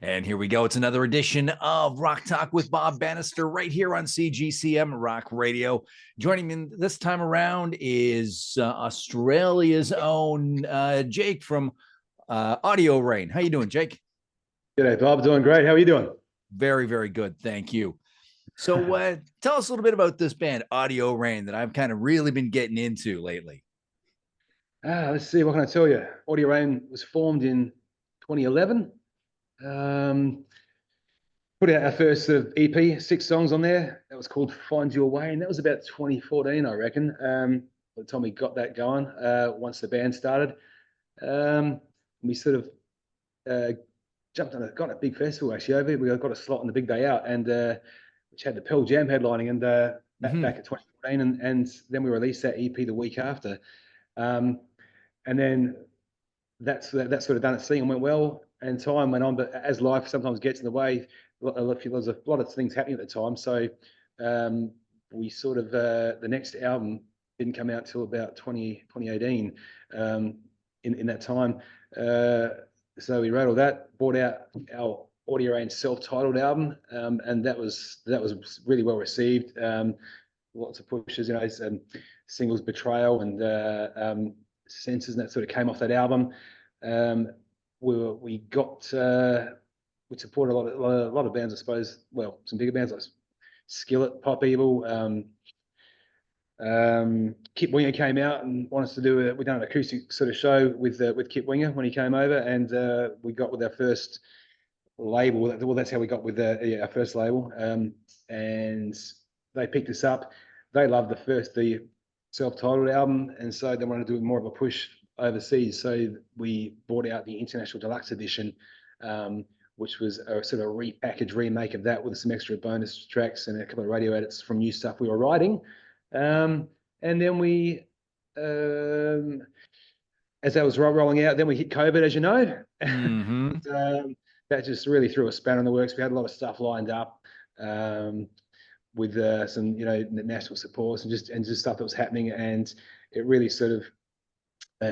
And here we go. It's another edition of Rock Talk with Bob Bannister right here on CGCM Rock Radio. Joining me this time around is Australia's own Jake from Audio Rain. How you doing, Jake? G'day, Bob. Doing great. How are you doing? Very, very good. Thank you. So tell us a little bit about this band, Audio Rain, that I've kind of really been getting into lately. Let's see. What can I tell you? Audio Rain was formed in 2011. Put out our first sort of EP, 6 songs on there. That was called Find Your Way, and that was about 2014, I reckon. By the time we got that going, once the band started, we sort of jumped on got a big festival actually over. We got a slot on the big day out, and which had the Pearl Jam headlining, and back at 2014, and then we released that EP the week after, and then that sort of done its thing and went well, and time went on. But as life sometimes gets in the way, there's a lot of things happening at the time. So we sort of the next album didn't come out till about 2018. In that time, so we wrote all that, brought out our Audio Rain self-titled album, and that was really well received. Lots of pushes, singles, Betrayal and Senses, and that sort of came off that album. We supported a lot of bands, I suppose. Well, some bigger bands like Skillet, Pop Evil. Kip Winger came out and wanted us to do we done an acoustic sort of show with Kip Winger when he came over, and we got with our first label. Well, that's how we got with our first label, and they picked us up. They loved the self-titled album, and so they wanted to do more of a push overseas. So we brought out the International Deluxe Edition, which was a sort of repackaged remake of that with some extra bonus tracks and a couple of radio edits from new stuff we were writing. And then we, as that was rolling out, then we hit COVID, as you know. Mm-hmm. That just really threw a spanner in the works. We had a lot of stuff lined up with some, national supports and just stuff that was happening, and it really sort of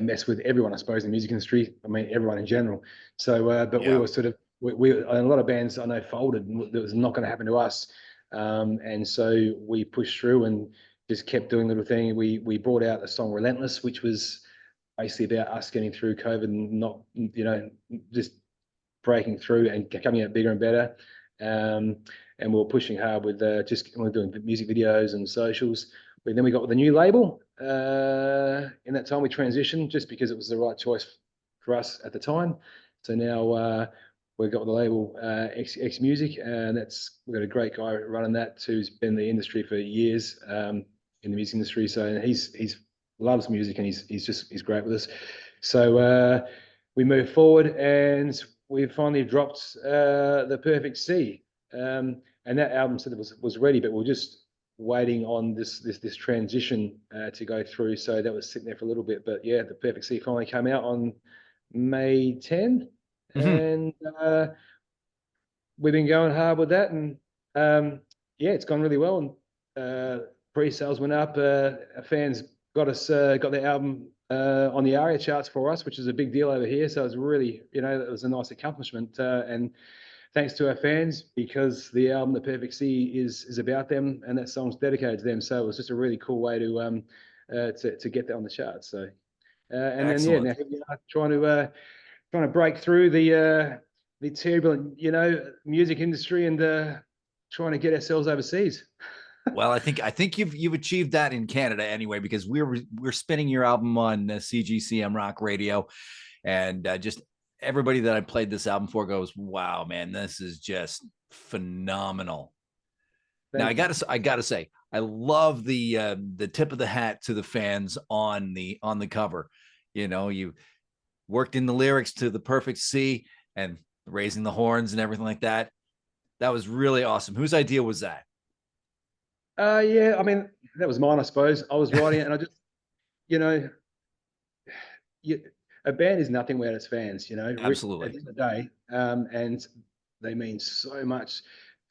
messed with everyone, I suppose, in the music industry. I mean, everyone in general. So, but we were sort of, we a lot of bands I know folded, and that was not going to happen to us. And so we pushed through and just kept doing little things. We brought out a song, Relentless, which was basically about us getting through COVID and not, just breaking through and coming out bigger and better. And we were pushing hard with we're doing music videos and socials. But then we got with a new label. In that time we transitioned just because it was the right choice for us at the time. So now we've got the label X Music, and we've got a great guy running that who's been in the industry for years, in the music industry. So he's loves music, and he's great with us. So we move forward, and we finally dropped The Perfect Sea, and that album said it was ready, but we're just waiting on this transition to go through. So that was sitting there for a little bit, but yeah, The Perfect Sea finally came out on May 10, and we've been going hard with that, and it's gone really well. And pre-sales went up. Our fans got the album on the ARIA charts for us, which is a big deal over here. So it was really, it was a nice accomplishment, and thanks to our fans, because the album The Perfect Sea is about them, and that song's dedicated to them. So it was just a really cool way to get that on the charts. So and Excellent. then now we are trying to break through the turbulent music industry, and trying to get ourselves overseas. Well, I think you've achieved that in Canada anyway, because we're spinning your album on CGCM Rock Radio, and just everybody that I played this album for goes, "Wow, man, this is just phenomenal." Now I gotta say, I love the tip of the hat to the fans on the cover. You worked in the lyrics to The Perfect Sea and raising the horns and everything like that. That was really awesome. Whose idea was that? Yeah, I mean, that was mine, I suppose. I was writing it, and I just, a band is nothing without its fans, Absolutely. at the end of the day. And they mean so much.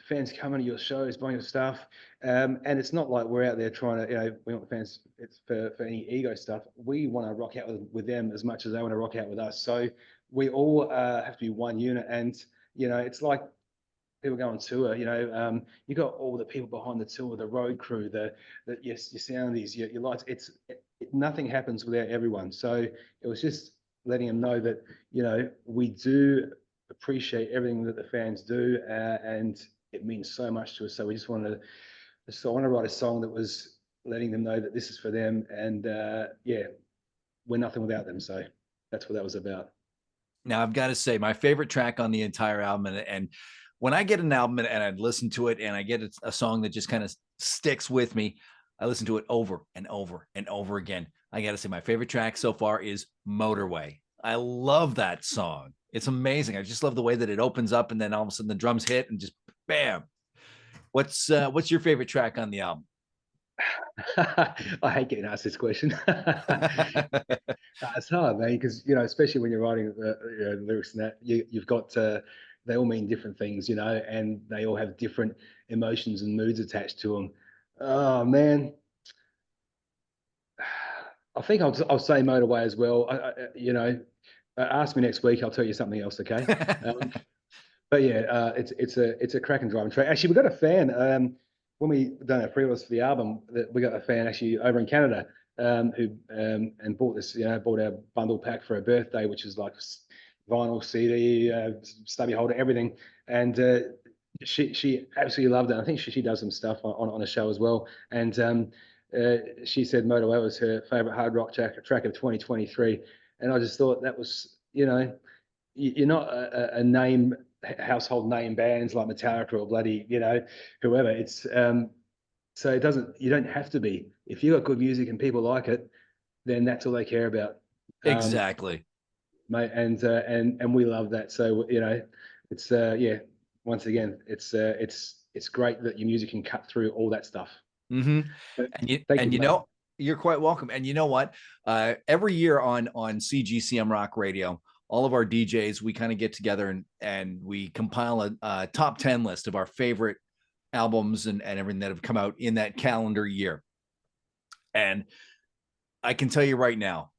Fans coming to your shows, buying your stuff. And it's not like we're out there trying to, we want the fans, it's for any ego stuff. We want to rock out with them as much as they want to rock out with us. So we all have to be one unit. And, you know, it's like people go on tour, you know, you got all the people behind the tour, the road crew, your soundies, your lights. Nothing happens without everyone. So it was just letting them know that, you know, we do appreciate everything that the fans do, and it means so much to us. So we just wanted to, so I want to write a song that was letting them know that this is for them, and yeah, we're nothing without them. So that's what that was about. Now, I've got to say, my favorite track on the entire album, and when I get an album and I listen to it and I get a song that just kind of sticks with me, I listen to it over and over and over again. I got to say, my favorite track so far is Motorway. I love that song. It's amazing. I just love the way that it opens up and then all of a sudden the drums hit and just bam. What's your favorite track on the album? I hate getting asked this question. It's hard, man, because, you know, especially when you're writing you know, lyrics and that, you've got they all mean different things, you know, and they all have different emotions and moods attached to them. Oh man, I think I'll say Motorway as well. You know, ask me next week, I'll tell you something else. Okay. Um, but yeah, it's a cracking driving track. Actually, we got a fan when we done our pre-orders for the album. That we got a fan actually over in Canada who and bought this, you know, bought our bundle pack for her birthday, which is like vinyl, CD, stubby holder, everything, and she absolutely loved it. I think she does some stuff on a show as well, and she said Motorway was her favorite hard rock track of 2023, and I just thought that was, you know, you're not a name household name bands like Metallica or bloody, you know, whoever. It's so it doesn't, you don't have to be. If you got good music and people like it, then that's all they care about. Um, Exactly. Mate, and we love that. So, you know, it's yeah. Once again, it's great that your music can cut through all that stuff. Mm-hmm. But And thank you, you mate. know, you're quite welcome. And you know what? Every year on CGCM Rock Radio, all of our DJs, we kind of get together and we compile a top 10 list of our favorite albums and everything that have come out in that calendar year. And I can tell you right now,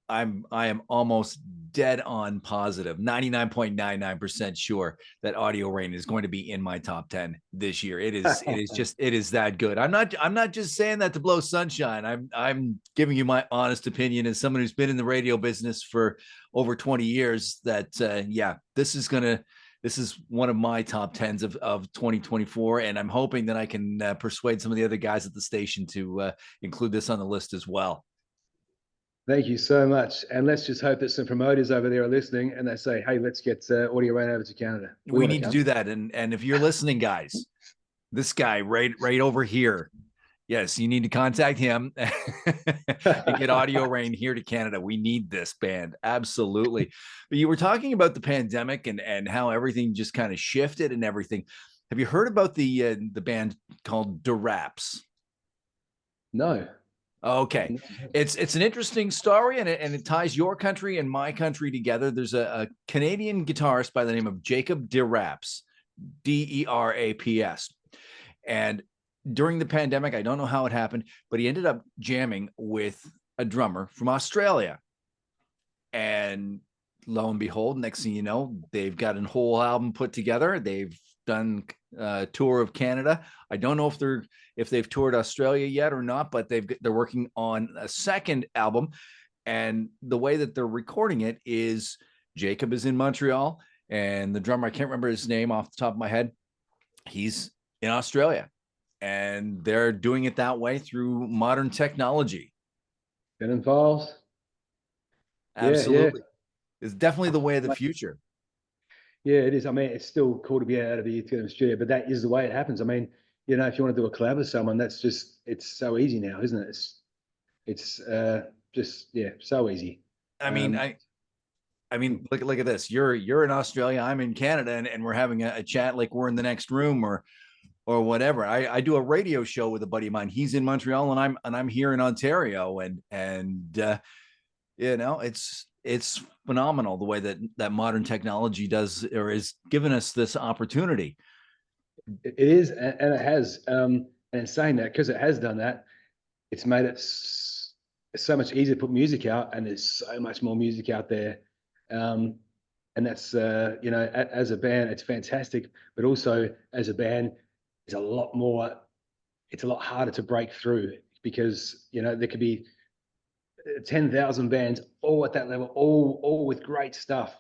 I am almost dead on positive, 99.99% sure that Audio Rain is going to be in my top 10 this year. It is that good. I'm not just saying that to blow sunshine. I'm giving you my honest opinion as someone who's been in the radio business for over 20 years that yeah, this is one of my top 10s of 2024. And I'm hoping that I can persuade some of the other guys at the station to include this on the list as well. Thank you so much. And let's just hope that some promoters over there are listening and they say, hey, let's get Audio Rain over to Canada. We We want to need to come. do that. And if you're listening, guys, this guy right over here, yes, you need to contact him and get Audio Rain here to Canada. We need this band. Absolutely. But you were talking about the pandemic and how everything just kind of shifted and everything. Have you heard about the band called Duraps? No. Okay, No. it's an interesting story, and it ties your country and my country together. There's a Canadian guitarist by the name of Jacob Deraps, Deraps, and during the pandemic, I don't know how it happened, but he ended up jamming with a drummer from Australia, and lo and behold, next thing you know, they've got a whole album put together. They've done a tour of Canada. I don't know if they've toured Australia yet or not, but they're working on a second album. And the way that they're recording it is Jacob is in Montreal, and the drummer, I can't remember his name off the top of my head, he's in Australia, and they're doing it that way through modern technology. Been involved. Yeah, yeah. Absolutely. It's definitely the way of the future. Yeah, it is. I mean, it's still cool to be out of the studio, but that is the way it happens. I mean, you know, if you want to do a collab with someone, that's just, it's so easy now, isn't it? It's just, yeah, so easy. I mean, Um, I mean, look at this. You're in Australia, I'm in Canada, and we're having a chat like we're in the next room or whatever. I do a radio show with a buddy of mine. He's in Montreal, and I'm here in Ontario, and you know, it's phenomenal the way that modern technology does or is giving us this opportunity. it is, and it has. And saying that, because it has done that, it's made it so much easier to put music out, and there's so much more music out there. and that's you know, as a band, it's fantastic, but also as a band, it's a lot more. It's a lot harder to break through because you know there could be 10,000 bands all at that level, all with great stuff,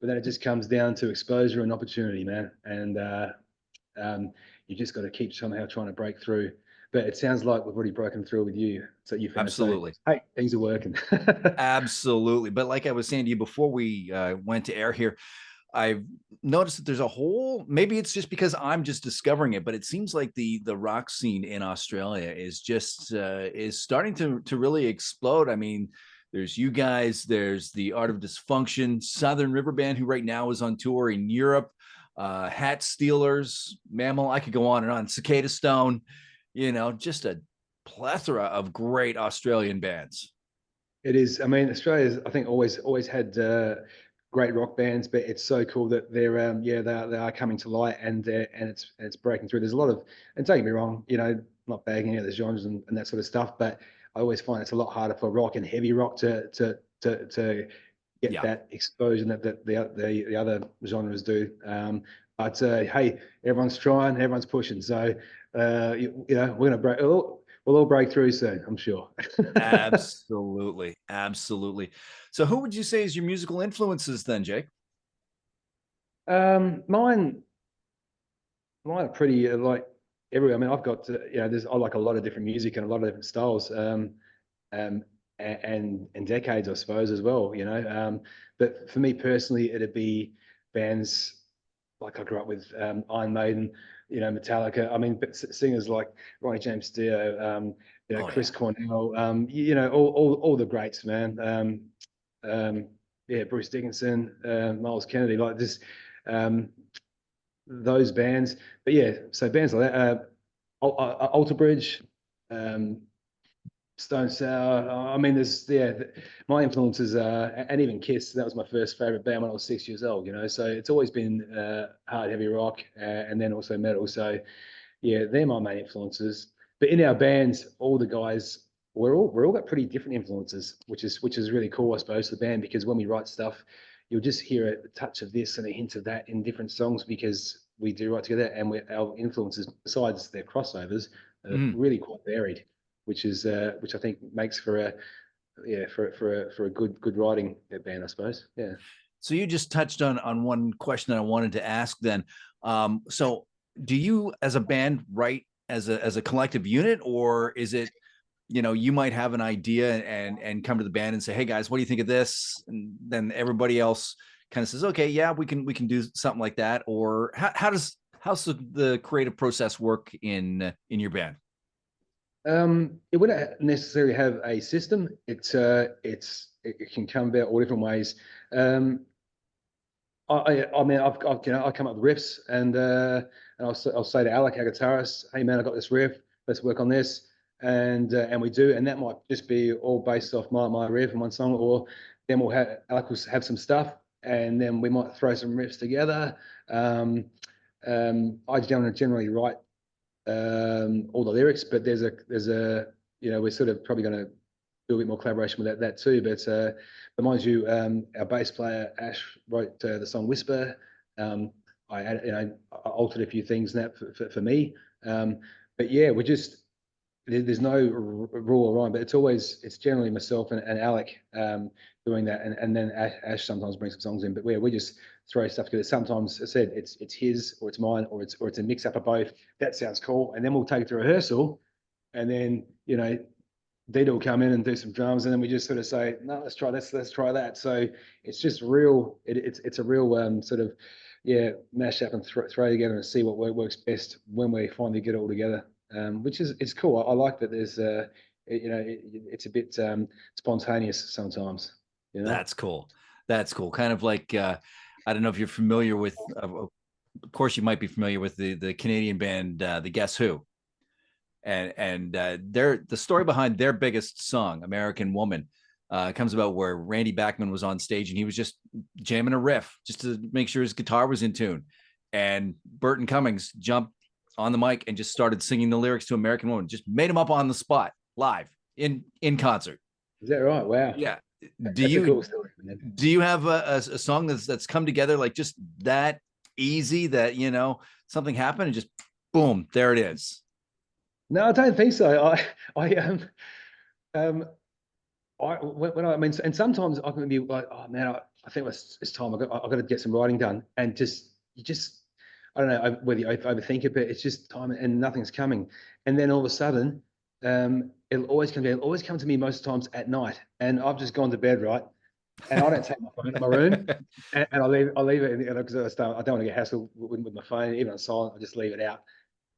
but then it just comes down to exposure and opportunity, man. And um, you just got to keep somehow trying to break through. But it sounds like we've already broken through with you. So you found so Absolutely. hey, things are working. Absolutely. But like I was saying to you before we went to air here, I've noticed that there's a whole, maybe it's just because I'm just discovering it, but it seems like the rock scene in Australia is just is starting to really explode. I mean, there's you guys, there's the Art of Dysfunction, Southern River Band, who right now is on tour in Europe, Hat Stealers, Mammal, I could go on and on, Cicada Stone, you know, just a plethora of great Australian bands. It is. I mean, Australia's I think always had great rock bands, but it's so cool that they're yeah they are coming to light and it's breaking through. There's a lot of, and don't get me wrong, you know, not bagging out the genres and that sort of stuff, but I always find it's a lot harder for rock and heavy rock to get Yeah, that exposure that the other genres do. But hey, everyone's trying, everyone's pushing, so you know we're gonna break. We'll all break through soon, I'm sure. absolutely. Absolutely. So who would you say is your musical influences then, Jake? Mine are pretty like everywhere. I mean, I've got you know, I like a lot of different music and a lot of different styles, um, and decades, I suppose, as well. You know, but for me personally, it'd be bands like I grew up with Iron Maiden, you know, Metallica. I mean, but singers like Ronnie James Dio, you know, Oh Chris yeah. Cornell, you know, all the greats, man. Um, yeah, Bruce Dickinson, Miles Kennedy, like this. Um, those bands. But yeah, so bands like that, Alter Bridge, um, Stone Sour. I mean, there's yeah, my influences, and even Kiss. That was my first favorite band when I was 6 years old. You know, so it's always been hard, heavy rock, and then also metal. So yeah, they're my main influences. But in our bands, all the guys, we're all got pretty different influences, which is really cool, I suppose, for the band because when we write stuff, you'll just hear a touch of this and a hint of that in different songs because we do write together and our influences, besides their crossovers, are Mhm. really quite varied, which I think makes for a yeah for a good writing band, I suppose. Yeah. So you just touched on one question that I wanted to ask then. So do you as a band write as a collective unit, or is it, you know, you might have an idea and come to the band and say, hey guys, what do you think of this? And then everybody else kind of says, okay, yeah, we can do something like that. Or how's the creative process work in your band? It wouldn't necessarily have a system. It can come about all different ways. Um, I mean, I've you know, I come up with riffs and I'll say to Alec, our guitarist, hey man, I got this riff. Let's work on this, and we do, and that might just be all based off my riff and one song, or then Alec will have some stuff, and then we might throw some riffs together. I generally write all the lyrics, but there's a you know we're sort of probably going to do a bit more collaboration with that too. But mind you, our bass player Ash wrote the song Whisper. I added, you know, I altered a few things in that for me. But yeah, we're just there's no rule or rhyme, but it's generally myself and Alec doing that, and then Ash sometimes brings some songs in, but we just throw stuff together. Sometimes I said it's his or it's mine or it's a mix up of both. That sounds cool, and then we'll take it to rehearsal, and then you know Dita will come in and do some drums, and then we just sort of say, no, let's try this, let's try that. So it's just real. It's a real sort of yeah mash up and throw together and see what works best when we finally get it all together. Which is it's cool. I like that. There's you know it's a bit spontaneous sometimes. You know. That's cool. That's cool. Kind of like I don't know if you're familiar with. Of course, you might be familiar with the Canadian band, the Guess Who, and their the story behind their biggest song, American Woman, comes about where Randy Bachman was on stage and he was just jamming a riff just to make sure his guitar was in tune, and Burton Cummings jumped on the mic and just started singing the lyrics to American Woman, just made him up on the spot live in concert. Is that right? Wow. Yeah. Do That's a you cool story, man. do you have a song that's come together like just that easy that something happened and just boom, there it is? No, I don't think so. I um, when I mean, and sometimes I can be like, oh man, I think it's time. I got to get some writing done, and you just, I don't know whether you overthink it, but it's just time, and nothing's coming, and then all of a sudden, it'll always come. It'll always come to me most times at night, and I've just gone to bed, right, and I don't take my phone to my room, and I leave it because I don't want to get hassled with my phone, even on silent. I just leave it out,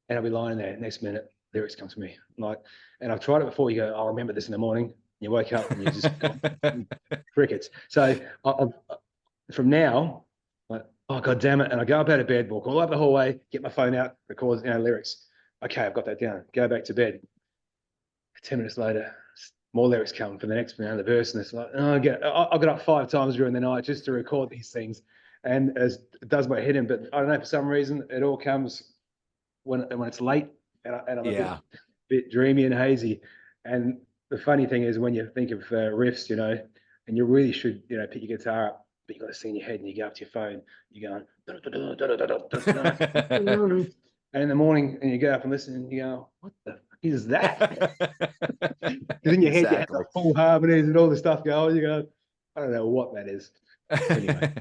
and I'll be lying there. Next minute, lyrics come to me, like, and I've tried it before. You go, I'll remember this in the morning. You wake up and you just got crickets. So from now, like, oh god damn it, and I go up out of bed, walk all up the hallway, get my phone out, record lyrics. Okay, I've got that down. Go back to bed. 10 minutes later, more lyrics come for the next the verse, and it's like, oh, I got up 5 times during the night just to record these things, and as it does my head in. But I don't know, for some reason, it all comes when it's late, and I'm Yeah. a bit dreamy and hazy. And the funny thing is, when you think of riffs, and you really should, pick your guitar up, but you got to sing in your head, and you go up to your phone, you're going, and in the morning, and you go up and listen, and you go, what the fuck is that? Because in your head, you have the Exactly. full harmonies and all the stuff going. You go, I don't know what that is. Anyway.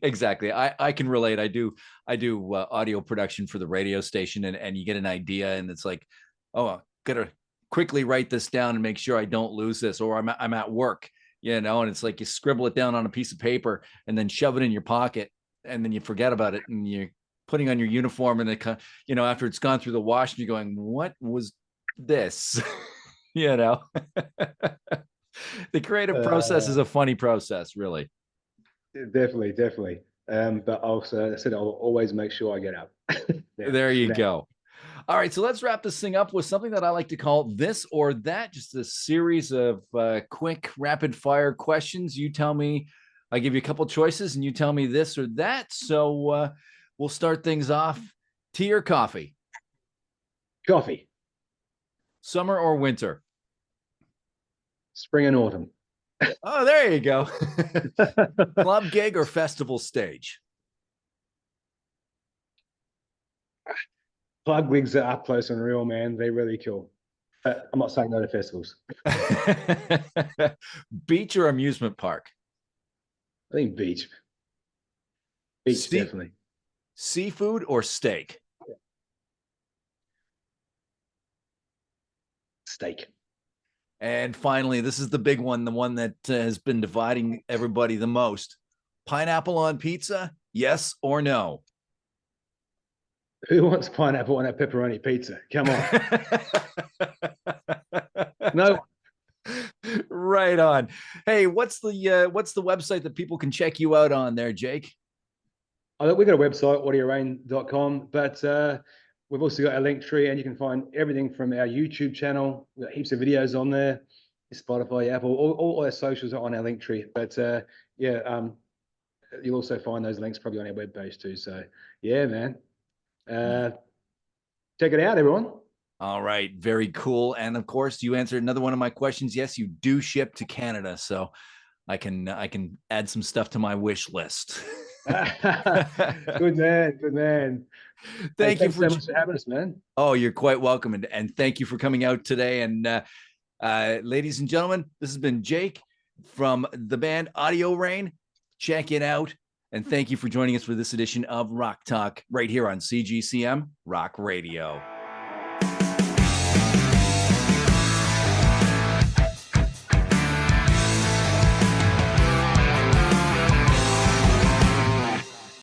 Exactly. I can relate. I do audio production for the radio station, and you get an idea, and it's like, oh, I gotta quickly write this down and make sure I don't lose this, or I'm at work, and it's like you scribble it down on a piece of paper and then shove it in your pocket, and then you forget about it, and you're putting on your uniform, and it after it's gone through the wash, and you're going, what was this? The creative process is a funny process, really. Definitely. But also, I said I'll always make sure I get up. There you go. All right, so let's wrap this thing up with something that I like to call this or that, just a series of quick, rapid fire questions. You tell me, I give you a couple choices, and you tell me this or that. So we'll start things off. Tea or coffee? Coffee. Summer or winter? Spring and autumn. Oh, there you go. Club gig or festival stage? Plug wigs are up close and real, man. They're really cool. But I'm not saying no to festivals. Beach or amusement park? I think beach. Beach, definitely. Seafood or steak? Steak. And finally, this is the big one, the one that has been dividing everybody the most. Pineapple on pizza, yes or no? Who wants pineapple on a pepperoni pizza? Come on. No. Right on. Hey, what's the website that people can check you out on there, Jake? We've got a website, audiorain.com, but we've also got a link tree, and you can find everything from our YouTube channel. We've got heaps of videos on there, Spotify, Apple, all our socials are on our link tree. But you'll also find those links probably on our webpage too. So yeah, man. Check it out, everyone. All right, very cool. And of course, you answered another one of my questions. Yes, you do ship to Canada, so I can add some stuff to my wish list. Good man. Thank you so much for having us, man. Oh, you're quite welcome, and thank you for coming out today. And ladies and gentlemen, this has been Jake from the band Audio Rain. Check it out. And thank you for joining us for this edition of Rock Talk right here on CGCM Rock Radio.